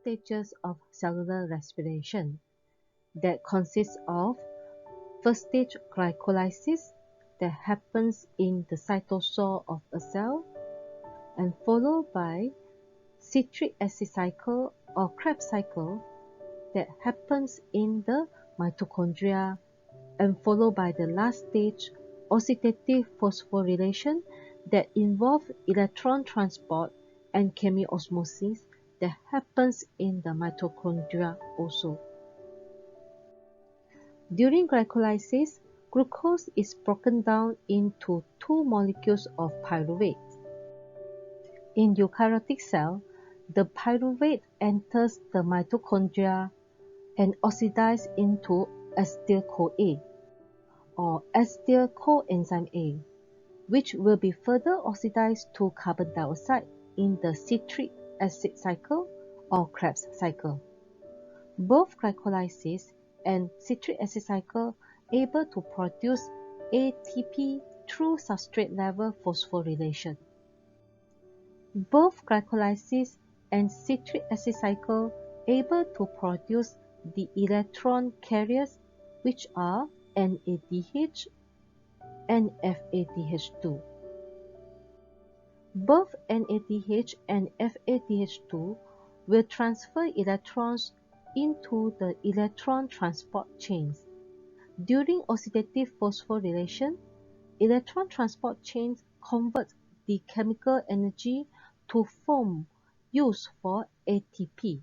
stages of cellular respiration that consists of first stage glycolysis that happens in the cytosol of a cell, and followed by citric acid cycle or Krebs cycle that happens in the mitochondria, and followed by the last stage oxidative phosphorylation that involves electron transport and chemiosmosis that happens in the mitochondria also. During glycolysis, glucose is broken down into two molecules of pyruvate. In eukaryotic cell, the pyruvate enters the mitochondria and oxidizes into acetyl-CoA or acetyl coenzyme A, which will be further oxidized to carbon dioxide in the citric acid cycle or Krebs cycle. Both glycolysis and citric acid cycle able to produce ATP through substrate level phosphorylation. Both glycolysis and citric acid cycle able to produce the electron carriers, which are NADH and FADH2. Both NADH and FADH2 will transfer electrons into the electron transport chains. During oxidative phosphorylation, electron transport chains convert the chemical energy to form used for ATP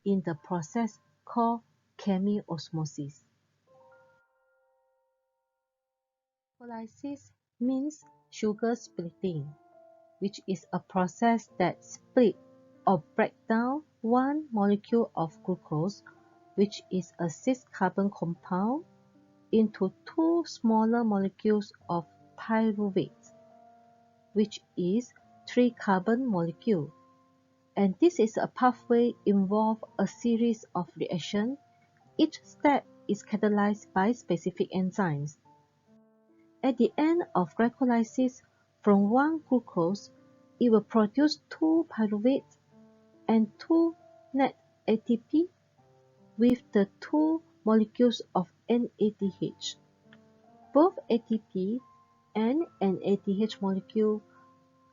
in the process called chemiosmosis. Glycolysis means sugar splitting, which is a process that splits or breaks down one molecule of glucose, which is a 6-carbon compound, into two smaller molecules of pyruvate, which is 3-carbon molecule. And this is a pathway involves a series of reactions. Each step is catalyzed by specific enzymes. At the end of glycolysis, from one glucose, it will produce two pyruvate and two net ATP with the two molecules of NADH. Both ATP and NADH molecule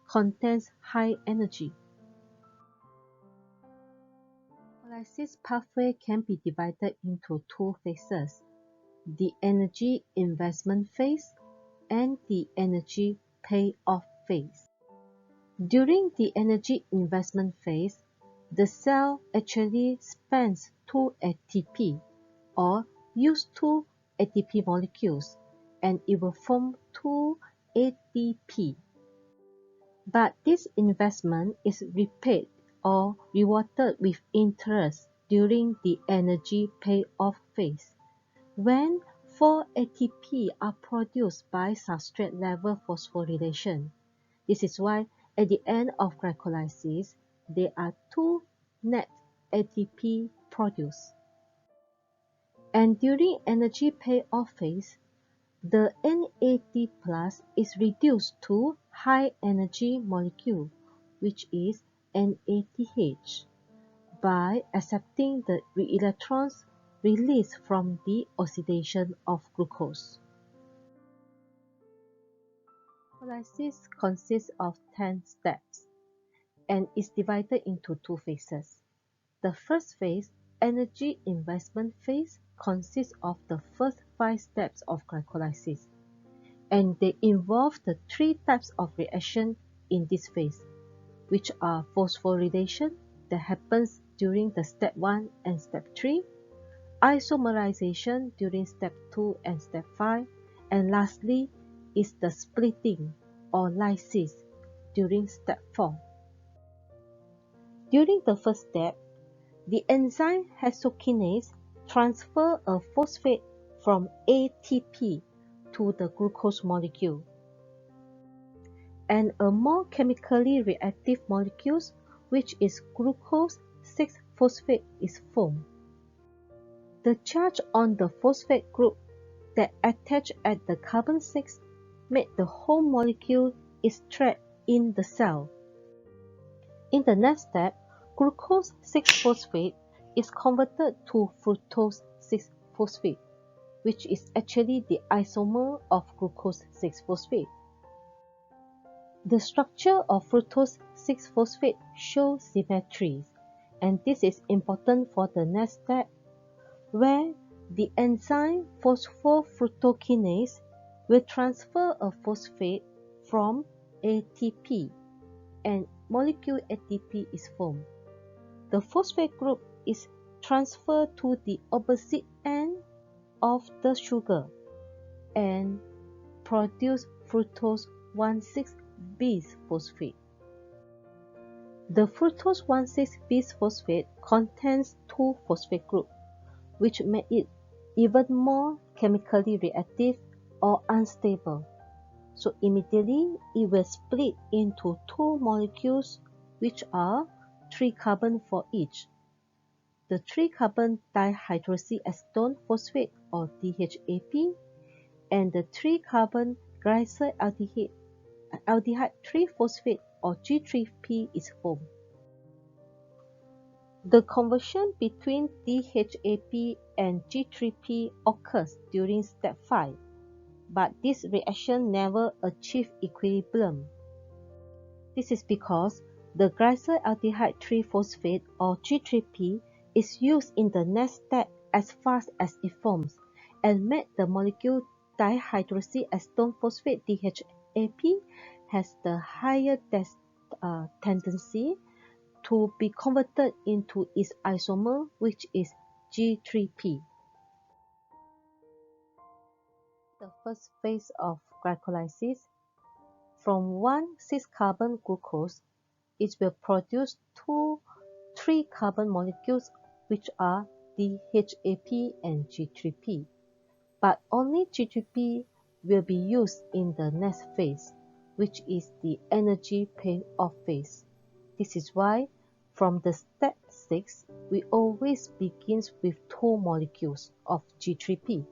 contains high energy. Glycolysis pathway can be divided into two phases: the energy investment phase and the energy payoff phase. During the energy investment phase, the cell actually spends 2 ATP or use 2 ATP molecules, and it will form 2 ADP. But this investment is repaid or rewarded with interest during the energy payoff phase, when 4 ATP are produced by substrate level phosphorylation. This is why at the end of glycolysis, there are 2 net ATP produced. And during energy payoff phase, the NAD plus is reduced to high energy molecule, which is NADH, by accepting the electrons released from the oxidation of glucose. Glycolysis consists of 10 steps and is divided into two phases. The first phase, energy investment phase, consists of the first 5 steps of glycolysis, and they involve the 3 types of reaction in this phase, which are phosphorylation that happens during the step 1 and step 3, isomerization during step 2 and step 5, and lastly is the splitting or lysis during step 4. During the first step, the enzyme hexokinase transfers a phosphate from ATP to the glucose molecule, and a more chemically reactive molecule, which is glucose 6-phosphate, is formed. The charge on the phosphate group that attach at the carbon 6 made the whole molecule is trapped in the cell. In the next step, Glucose 6-phosphate is converted to fructose 6-phosphate, which is actually the isomer of glucose 6-phosphate. The structure of fructose 6-phosphate shows symmetry, and this is important for the next step, where the enzyme phosphofructokinase will transfer a phosphate from ATP, and molecule ATP is formed. The phosphate group is transferred to the opposite end of the sugar and produce fructose 1,6-bisphosphate. The fructose 1,6-bisphosphate contains two phosphate groups, which make it even more chemically reactive or unstable. So immediately it will split into two molecules, which are 3 carbon for each. The 3-carbon dihydroxyacetone phosphate or DHAP and the 3-carbon glyceraldehyde 3-phosphate or G3p is formed. The conversion between DHAP and G3p occurs during step 5, but this reaction never achieves equilibrium. This is because the glyceraldehyde 3-phosphate or G3p is used in the next step as fast as it forms and make the molecule dihydroxyacetone phosphate DHAP has the higher tendency to be converted into its isomer, which is G3p. The first phase of glycolysis, from one 6-carbon glucose, it will produce two 3-carbon molecules, which are DHAP and G3p. But only G3p will be used in the next phase, which is the energy payoff phase. This is why from the step 6, we always begin with two molecules of G3p.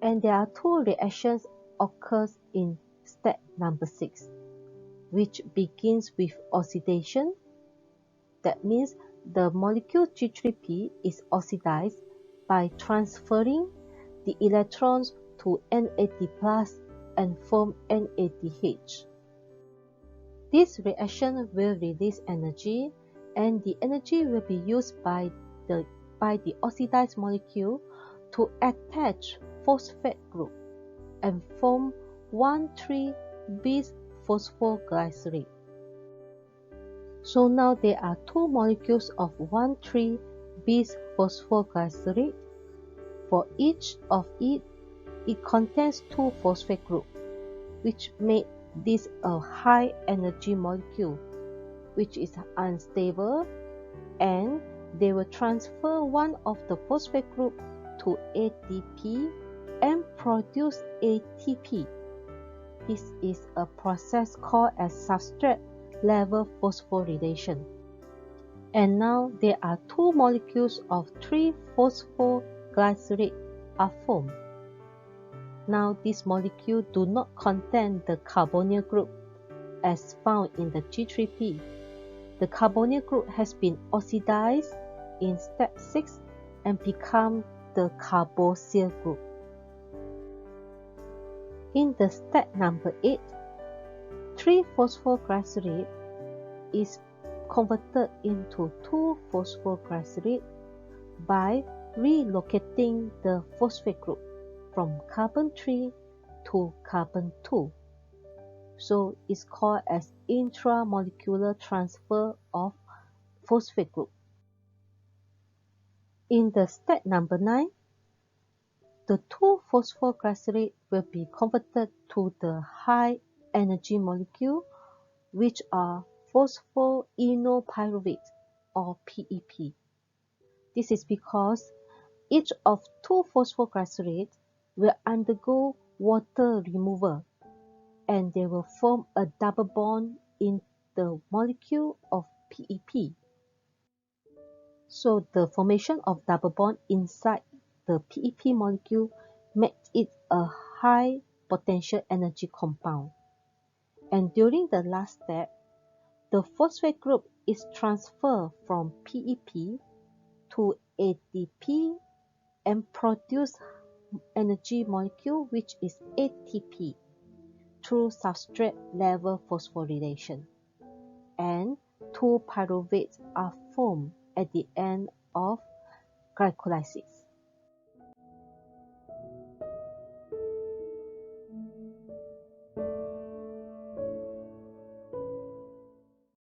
And there are two reactions occurs in step number 6, which begins with oxidation. That means the molecule G3p is oxidized by transferring the electrons to NAD+ and form NADH. This reaction will release energy, and the energy will be used by the oxidized molecule to attach phosphate group and form 1,3-bisphosphoglycerate. So now there are two molecules of 1,3-bisphosphoglycerate. For each of it contains two phosphate groups, which make this a high energy molecule, which is unstable, and they will transfer one of the phosphate group to ATP and produce ATP. This is a process called as substrate level phosphorylation. And now there are two molecules of 3-phosphoglycerate are formed. Now these molecules do not contain the carbonyl group as found in the G3p. The carbonyl group has been oxidized in step 6 and become the carboxyl group. In the step number 8, 3-phosphoglycerate is converted into 2-phosphoglycerate by relocating the phosphate group from carbon 3 to carbon 2. So it's called as intramolecular transfer of phosphate group. In the step number 9, the 2-phosphoglycerate will be converted to the high energy molecule, which are phosphoenolpyruvate or PEP. This is because each of 2-phosphoglycerate will undergo water removal, and they will form a double bond in the molecule of PEP. So the formation of double bond inside the PEP molecule makes it a high potential energy compound. And during the last step, the phosphate group is transferred from PEP to ADP and produce energy molecule which is ATP through substrate level phosphorylation, and two pyruvates are formed at the end of glycolysis.